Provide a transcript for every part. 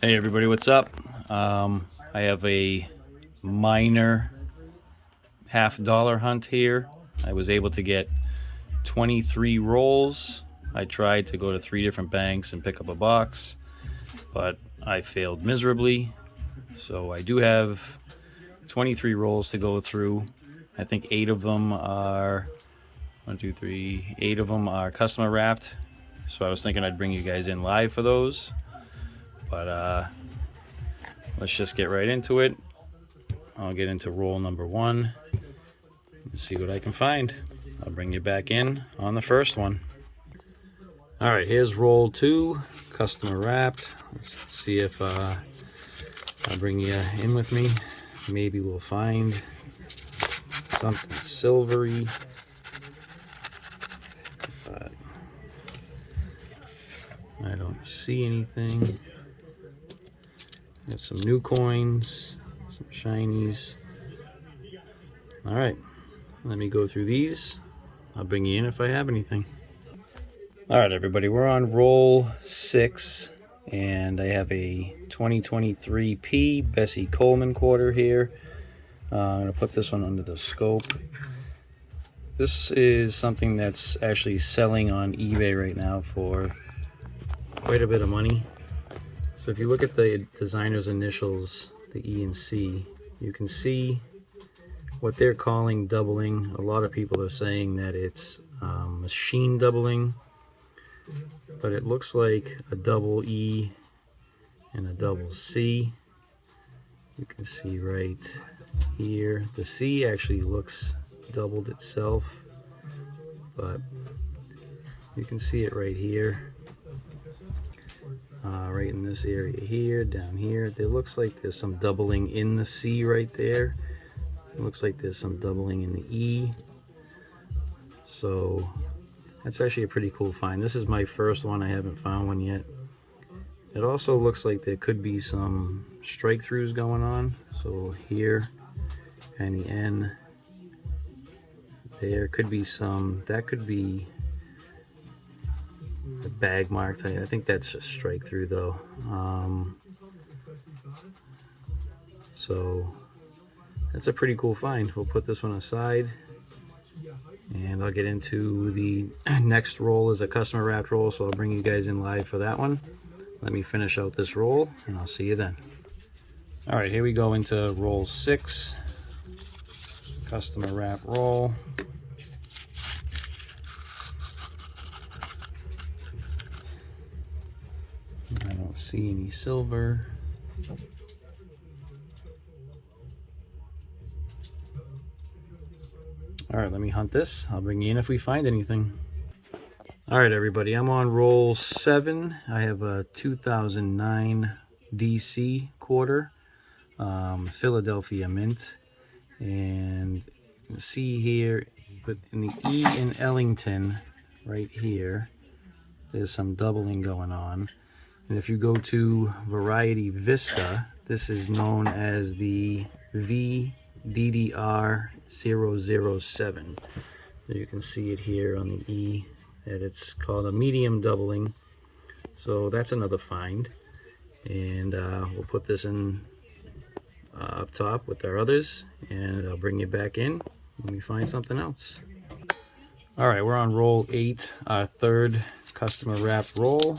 Hey everybody, what's up? I have a minor $half hunt here. I was able to get 23 rolls. I tried to go to 3 different banks and pick up a box, but I failed miserably. So I do have 23 rolls to go through. I think 8 of them are 8 of them are customer wrapped. So I was thinking I'd bring you guys in live for those, but let's just get right into it. I'll get into roll number 1 and see what I can find. I'll bring you back in on the first one. All right, here's roll 2, customer wrapped. Let's see if I'll bring you in with me. Maybe we'll find something silvery, but I don't see anything. Got some new coins, some shinies. All right, let me go through these. I'll bring you in if I have anything. All right, everybody, we're on roll 6, and I have a 2023 P Bessie Coleman quarter here. I'm going to put this one under the scope. This is something that's actually selling on eBay right now for quite a bit of money. So if you look at the designer's initials, the E and C, you can see what they're calling doubling. A lot of people are saying that it's machine doubling, but it looks like a double E and a double C. You can see right here, the C actually looks doubled itself, but you can see it right here, right in this area here, down here. It looks like there's some doubling in the C right there. It looks like there's some doubling in the E. So that's actually a pretty cool find. This is my first one. I haven't found one yet. It also looks like there could be some strike throughs going on. So here and the N, there could be some, that could be the bag mark. I think that's a strike through though. So that's a pretty cool find. We'll put this one aside, and I'll get into the next roll is a customer wrapped roll, so I'll bring you guys in live for that one. Let me finish out this roll, and I'll see you then. All right, here we go into roll 6, customer wrap roll. I don't see any silver. All right, let me hunt this. I'll bring you in if we find anything. All right, everybody, I'm on roll 7. I have a 2009 DC quarter, Philadelphia mint. And you can see here, but in the E in Ellington, right here, there's some doubling going on. And if you go to Variety Vista, this is known as the VDDR 007. You can see it here on the E, that it's called a medium doubling. So that's another find. And we'll put this in up top with our others, and I'll bring you back in when we find something else. All right, we're on roll 8, our third customer wrap roll.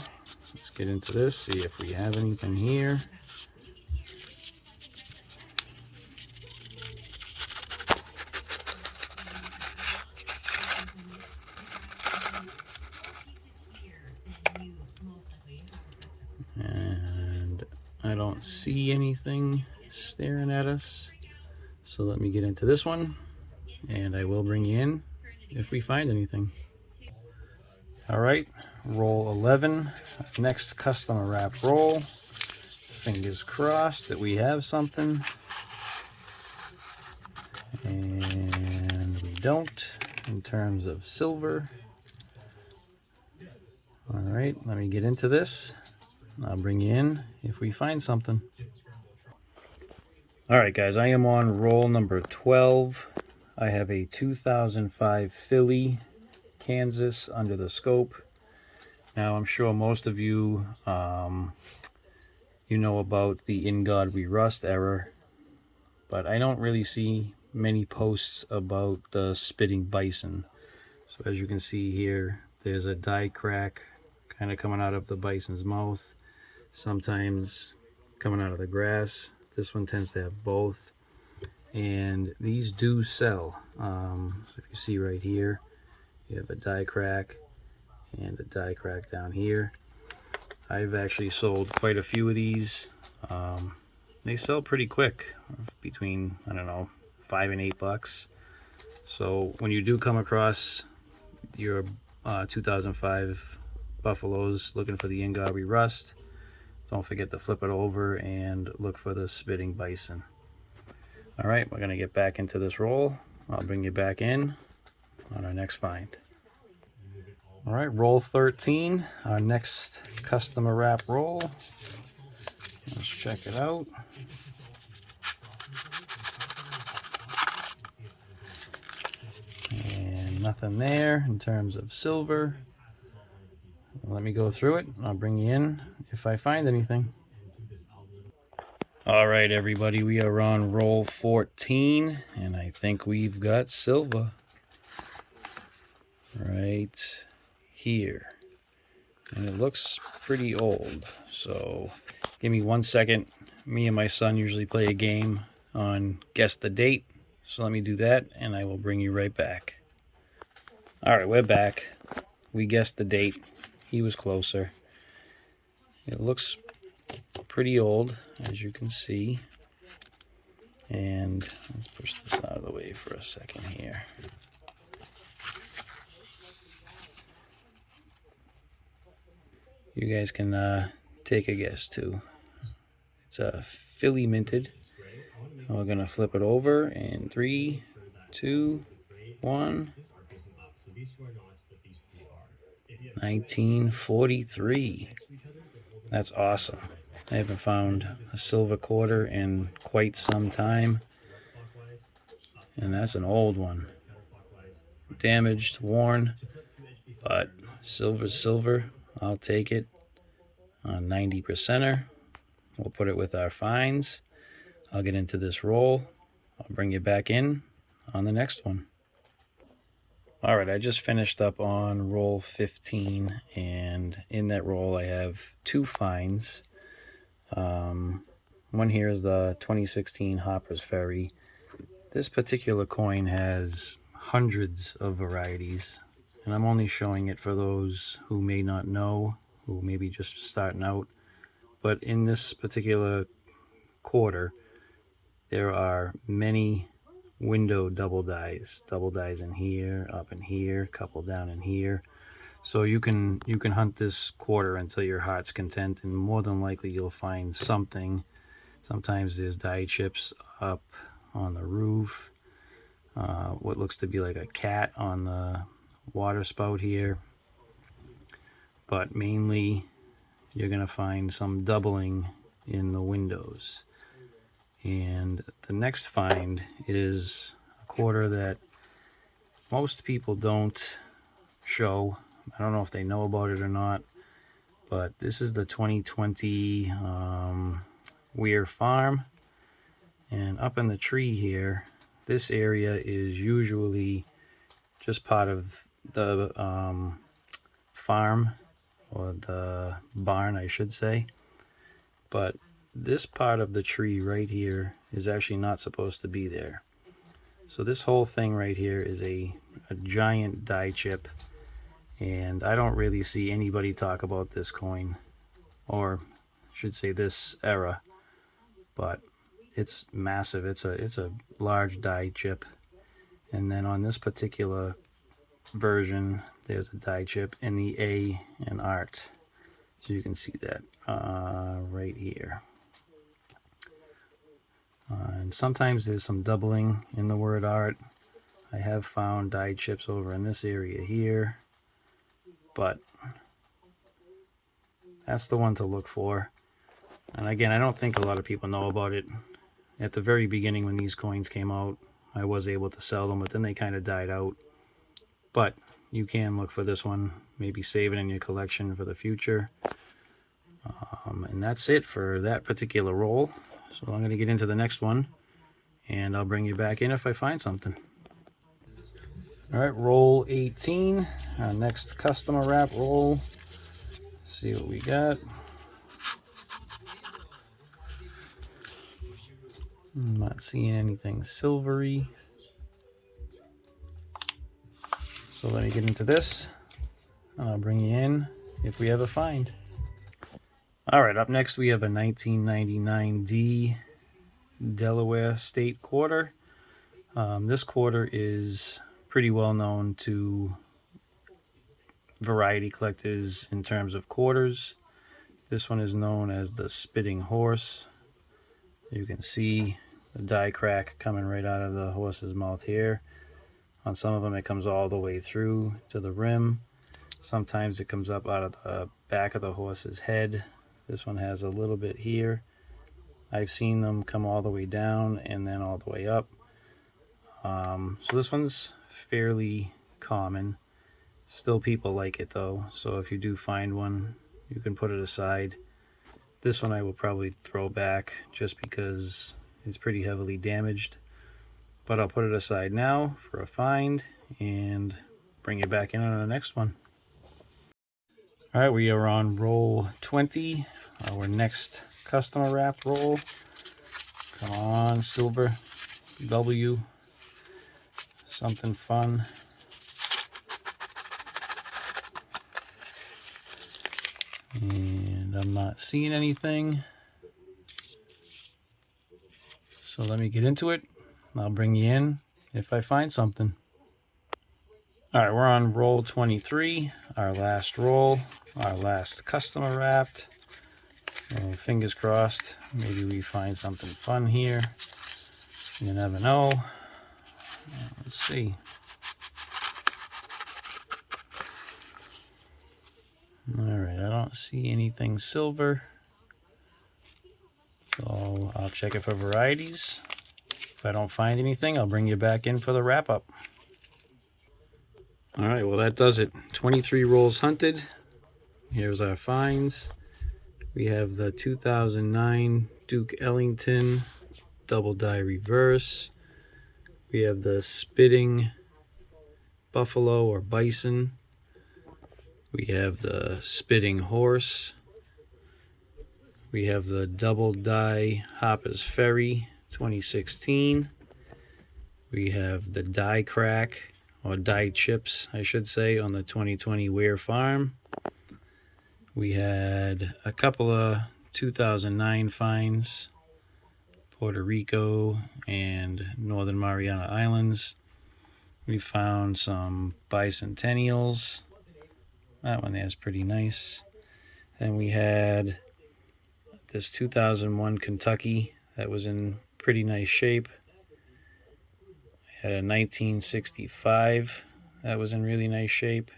Let's get into this, see if we have anything here. And I don't see anything staring at us. So let me get into this one, and I will bring you in if we find anything. All right, roll 11, next customer wrap roll. Fingers crossed that we have something. And we don't in terms of silver. All right, let me get into this. I'll bring you in if we find something. All right, guys, I am on roll number 12. I have a 2005 Philly, Kansas under the scope. Now, I'm sure most of you you know about the In God We Rust error, but I don't really see many posts about the spitting bison. So as you can see here, there's a die crack kind of coming out of the bison's mouth, sometimes coming out of the grass. This one tends to have both, and these do sell. So if you see right here, you have a die crack and a die crack down here. I've actually sold quite a few of these. They sell pretty quick, between, I don't know, $5 and $8. So when you do come across your 2005 Buffaloes looking for the In God We Rust, don't forget to flip it over and look for the spitting bison. All right, we're gonna get back into this roll. I'll bring you back in on our next find. All right, roll 13, our next customer wrap roll. Let's check it out. And nothing there in terms of silver. Let me go through it. I'll bring you in if I find anything. All right, everybody, we are on roll 14, and I think we've got silver right here. And it looks pretty old, so give me 1 second. Me and my son usually play a game on guess the date, so let me do that, and I will bring you right back. All right, we're back. We guessed the date. He was closer. It looks pretty old, as you can see. And let's push this out of the way for a second here. You guys can take a guess too. It's a Philly minted. We're gonna flip it over in 3, 2, 1. 1943. That's awesome. I haven't found a silver quarter in quite some time. And that's an old one. Damaged, worn, but silver's silver. I'll take it on 90%er. We'll put it with our finds. I'll get into this roll. I'll bring you back in on the next one. All right, I just finished up on roll 15, and in that roll I have 2 finds. One here is the 2016 Hopper's Ferry. This particular coin has hundreds of varieties, and I'm only showing it for those who may not know, who may be just starting out. But in this particular quarter, there are many window double dies in here, up in here, a couple down in here. So you can hunt this quarter until your heart's content, and more than likely you'll find something. Sometimes there's die chips up on the roof, what looks to be like a cat on the water spout here, but mainly you're gonna find some doubling in the windows. And the next find is a quarter that most people don't show. I don't know if they know about it or not, but this is the 2020 Weir Farm. And up in the tree here, this area is usually just part of the farm, or the barn, I should say. But this part of the tree right here is actually not supposed to be there. So this whole thing right here is a giant die chip, and I don't really see anybody talk about this coin, or I should say this era, but it's massive. It's a large die chip. And then on this particular version, there's a die chip in the A in art, so you can see that right here. And sometimes there's some doubling in the word art. I have found die chips over in this area here, but that's the one to look for. And again, I don't think a lot of people know about it. At the very beginning, when these coins came out, I was able to sell them, but then they kind of died out. But you can look for this one, maybe save it in your collection for the future. And that's it for that particular roll. So I'm going to get into the next one, and I'll bring you back in if I find something. All right, roll 18, our next customer wrap roll. See what we got. I'm not seeing anything silvery. So let me get into this, and I'll bring you in if we have a find. All right, up next we have a 1999 D Delaware State quarter. This quarter is pretty well known to variety collectors in terms of quarters. This one is known as the Spitting Horse. You can see the die crack coming right out of the horse's mouth here. On some of them it comes all the way through to the rim. Sometimes it comes up out of the back of the horse's head. This one has a little bit here. I've seen them come all the way down and then all the way up. So this one's fairly common. Still people like it though, so if you do find one, you can put it aside. This one I will probably throw back just because it's pretty heavily damaged. But I'll put it aside now for a find and bring it back in on the next one. All right, we are on roll 20, our next customer wrapped roll. Come on, silver, W, something fun. And I'm not seeing anything. So let me get into it. I'll bring you in if I find something. All right, we're on roll 23, our last roll, our last customer wrapped. Fingers crossed, maybe we find something fun here. You never know. Let's see. All right, I don't see anything silver. So I'll check it for varieties. If I don't find anything, I'll bring you back in for the wrap up. All right, well that does it. 23 rolls hunted. Here's our finds. We have the 2009 Duke Ellington double die reverse. We have the Spitting Buffalo or Bison. We have the Spitting Horse. We have the double die Harper's Ferry 2016. We have the die crack, or die chips I should say, on the 2020 Ware Farm. We had a couple of 2009 finds, Puerto Rico and Northern Mariana Islands. We found some bicentennials. That one there is pretty nice. And we had this 2001 Kentucky that was in pretty nice shape. We had a 1965 that was in really nice shape.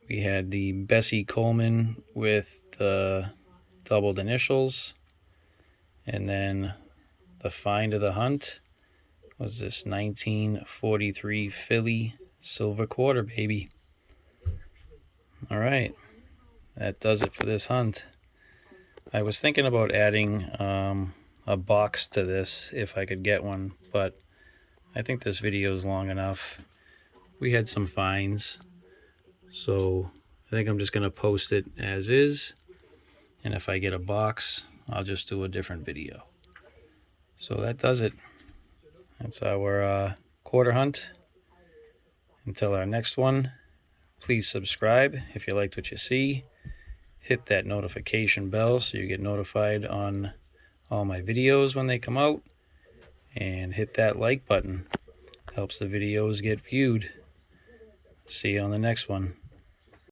We had the Bessie Coleman with the doubled initials. And then the find of the hunt was this 1943 Philly silver quarter, baby. All right, that does it for this hunt. I was thinking about adding a box to this if I could get one, but I think this video is long enough. We had some finds, so I think I'm just going to post it as is, and if I get a box, I'll just do a different video. So that does it. That's our quarter hunt. Until our next one, please subscribe if you liked what you see. Hit that notification bell so you get notified on all my videos when they come out. And hit that like button. Helps the videos get viewed. See you on the next one.